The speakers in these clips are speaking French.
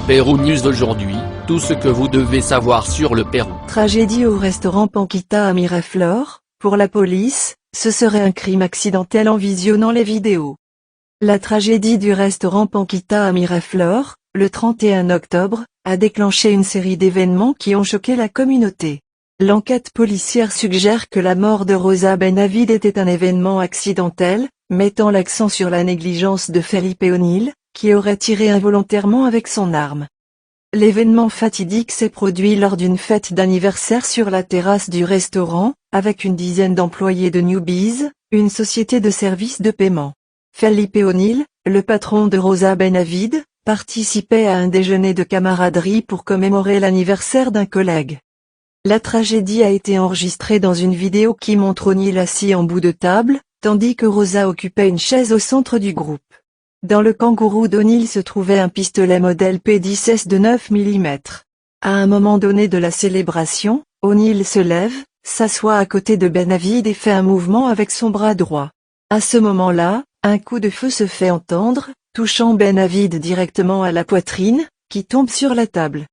Pérou News aujourd'hui, tout ce que vous devez savoir sur le Pérou. Tragédie au restaurant Panquita à Miraflores. Pour la police, ce serait un crime accidentel en visionnant les vidéos. La tragédie du restaurant Panquita à Miraflores, le 31 octobre, a déclenché une série d'événements qui ont choqué la communauté. L'enquête policière suggère que la mort de Rosa Benavides était un événement accidentel, mettant l'accent sur la négligence de Felipe O'Neill, qui aurait tiré involontairement avec son arme. L'événement fatidique s'est produit lors d'une fête d'anniversaire sur la terrasse du restaurant, avec une dizaine d'employés de Newbies, une société de services de paiement. Felipe O'Neill, le patron de Rosa Benavides, participait à un déjeuner de camaraderie pour commémorer l'anniversaire d'un collègue. La tragédie a été enregistrée dans une vidéo qui montre O'Neill assis en bout de table, tandis que Rosa occupait une chaise au centre du groupe. Dans le kangourou d'O'Neill se trouvait un pistolet modèle P10S de 9 mm. À un moment donné de la célébration, O'Neill se lève, s'assoit à côté de Benavides et fait un mouvement avec son bras droit. À ce moment-là, un coup de feu se fait entendre, touchant Benavides directement à la poitrine, qui tombe sur la table.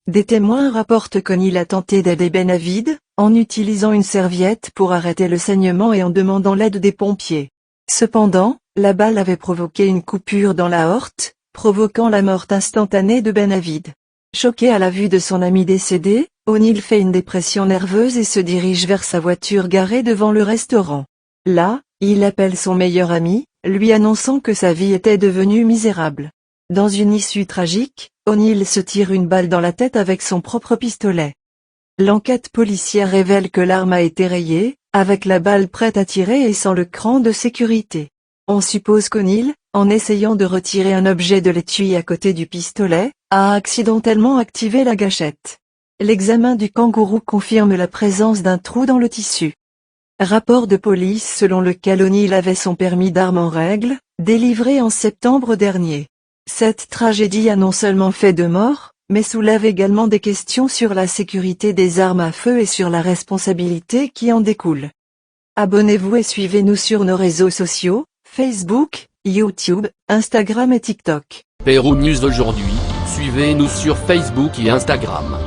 Des témoins rapportent qu'O'Neill a tenté d'aider Benavides, en utilisant une serviette pour arrêter le saignement et en demandant l'aide des pompiers. Cependant, la balle avait provoqué une coupure dans l'aorte, provoquant la mort instantanée de Benavides. Choqué à la vue de son ami décédé, O'Neill fait une dépression nerveuse et se dirige vers sa voiture garée devant le restaurant. Là, il appelle son meilleur ami, lui annonçant que sa vie était devenue misérable. Dans une issue tragique, O'Neill se tire une balle dans la tête avec son propre pistolet. L'enquête policière révèle que l'arme a été rayée, avec la balle prête à tirer et sans le cran de sécurité. On suppose qu'O'Neill, en essayant de retirer un objet de l'étui à côté du pistolet, a accidentellement activé la gâchette. L'examen du kangourou confirme la présence d'un trou dans le tissu. Rapport de police selon lequel O'Neill avait son permis d'armes en règle, délivré en septembre dernier. Cette tragédie a non seulement fait 2 morts, mais soulève également des questions sur la sécurité des armes à feu et sur la responsabilité qui en découle. Abonnez-vous et suivez-nous sur nos réseaux sociaux, Facebook, YouTube, Instagram et TikTok. Pérou News aujourd'hui, suivez-nous sur Facebook et Instagram.